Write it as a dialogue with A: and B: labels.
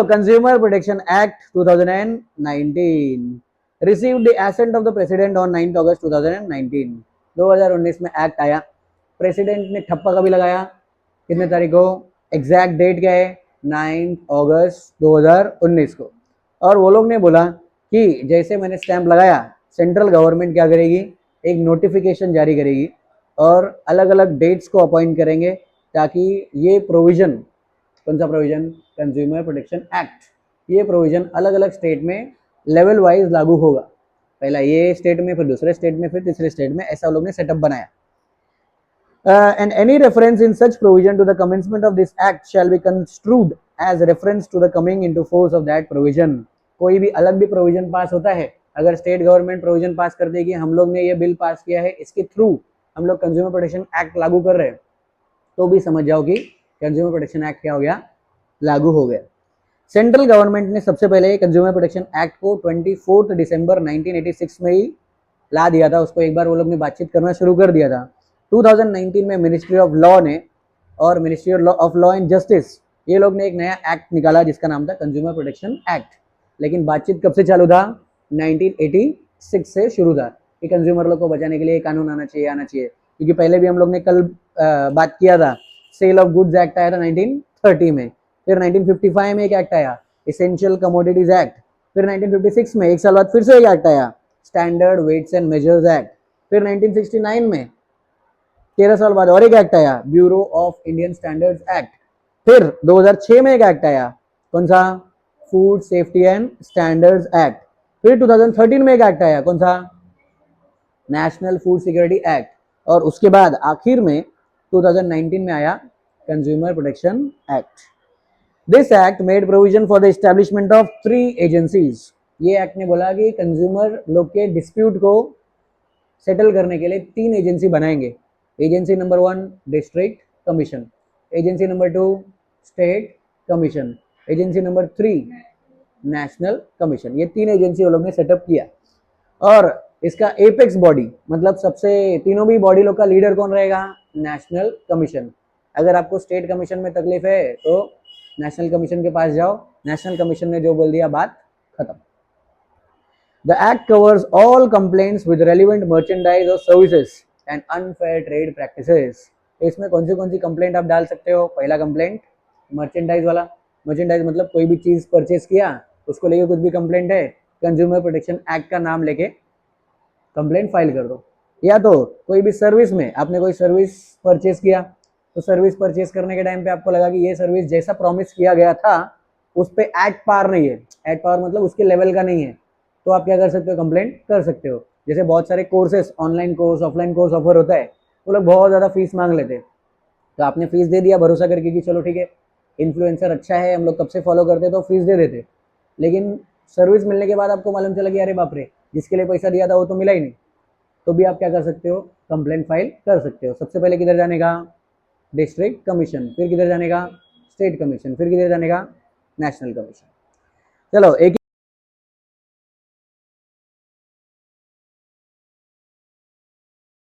A: Consumer protection act 2019 received the ascent of the president on 9 अगस्त 2019। 2019 में act आया, president ने ठप्पा कभी लगाया, कितने तारीख को, एग्जैक्ट डेट क्या है, 9 अगस्त 2019 को। और वो लोग ने बोला कि जैसे मैंने स्टैंप लगाया, सेंट्रल गवर्नमेंट क्या करेगी, एक नोटिफिकेशन जारी करेगी और अलग अलग डेट्स को अपॉइंट करेंगे ताकि ये प्रोविजन, कौन सा प्रोविजन, कंज्यूमर प्रोटेक्शन एक्ट, ये प्रोविजन अलग अलग स्टेट में लेवल वाइज लागू होगा। पहला ये स्टेट में, फिर दूसरे स्टेट में, फिर तीसरे स्टेट में, ऐसा लोग ने सेटअप बनाया। And any reference in such provision to the commencement of this act shall be construed as reference to the coming into force of that provision। कोई भी अलग भी प्रोविजन पास होता है, अगर स्टेट गवर्नमेंट प्रोविजन पास कर देगी, हम लोग ने ये बिल पास किया है, इसके थ्रू हम लोग कंज्यूमर प्रोटेक्शन एक्ट लागू कर रहे हैं, तो भी समझ जाओ कि कंज्यूमर प्रोटेक्शन एक्ट क्या हो गया, लागू हो गया। सेंट्रल गवर्नमेंट ने सबसे पहले कंज्यूमर प्रोटेक्शन एक्ट को 24 दिसंबर 1986 में ही ला दिया था, उसको एक बार वो लोग ने बातचीत करना शुरू कर दिया था। 2019 में मिनिस्ट्री ऑफ लॉ ने और ministry of law and justice, ये लोग ने एक नया एक्ट निकाला जिसका नाम था कंज्यूमर प्रोटेक्शन एक्ट। लेकिन बातचीत कब से चालू था, 1986 से शुरू था कि कंज्यूमर लोग को बचाने के लिए कानून आना चाहिए, क्योंकि पहले भी हम लोग ने कल बात किया था, सेल ऑफ गुड्स एक्ट आया था 1930 में, फिर 1955 में एक एक्ट आया, एसेंशियल कमोडिटीज एक्ट, फिर 1956 में एक साल बाद फिर से एक एक्ट आया, standard weights and measures act, फिर 1969 में 13 साल बाद और एक एक्ट आया, bureau of Indian standards act, फिर 2006 में एक एक्ट आया, कौन सा, food safety and standards act, फिर 2013 में एक एक्ट आया, कौन सा, नेशनल फूड सिक्योरिटी एक्ट, और उसके बाद आखिर में 2019 में आया consumer protection act. This act made provision for the establishment of 3 agencies. ये एक्ट ने बोला कि कंज्यूमर लोग के डिस्प्यूट को सेटल करने के लिए 3 एजेंसी बनाएंगे। Agency number 1 district commission, agency number 2 state commission, agency number 3 national commission. ये 3 एजेंसी वो लोग ने सेटअप किया। और इसका एपेक्स बॉडी, मतलब सबसे तीनों भी बॉडी लोग का लीडर कौन रहेगा, नेशनल कमीशन। अगर आपको स्टेट कमीशन में तकलीफ है तो नेशनल कमीशन के पास जाओ, नेशनल कमीशन ने जो बोल दिया बात खत्म। The act covers all complaints with relevant merchandise or services and unfair trade practices। इसमें कौन सी कंप्लेंट आप डाल सकते हो, पहला कंप्लेंट मर्चेंडाइज वाला, मर्चेंडाइज मतलब कोई भी चीज परचेस किया उसको लेके कुछ भी कंप्लेंट है, कंज्यूमर प्रोटेक्शन एक्ट का नाम लेके कंप्लेंट फाइल कर दो। या तो कोई भी सर्विस में आपने कोई सर्विस परचेस किया, तो सर्विस परचेस करने के टाइम पे आपको लगा कि ये सर्विस जैसा प्रॉमिस किया गया था उस पर एक्ट पार नहीं है, एक्ट पार मतलब उसके लेवल का नहीं है, तो आप क्या कर सकते हो, कंप्लेंट कर सकते हो। जैसे बहुत सारे courses, online course, offline course offer होता है, वो लोग बहुत ज़्यादा फीस मांग लेते हैं, तो आपने फीस दे दिया भरोसा करके कि चलो ठीक है इन्फ्लुएंसर अच्छा है, हम लोग कब से फॉलो करते तो फीस दे देते, लेकिन सर्विस मिलने के बाद आपको मालूम चला कि अरे बाप रे, जिसके लिए पैसा दिया था वो तो मिला ही नहीं, तो भी आप क्या कर सकते हो, कंप्लेंट फाइल कर सकते हो। सबसे पहले किधर जाने का, डिस्ट्रिक्ट कमीशन, फिर किधर जाने का, स्टेट कमीशन, फिर किधर जाने का, नेशनल कमीशन। चलो एक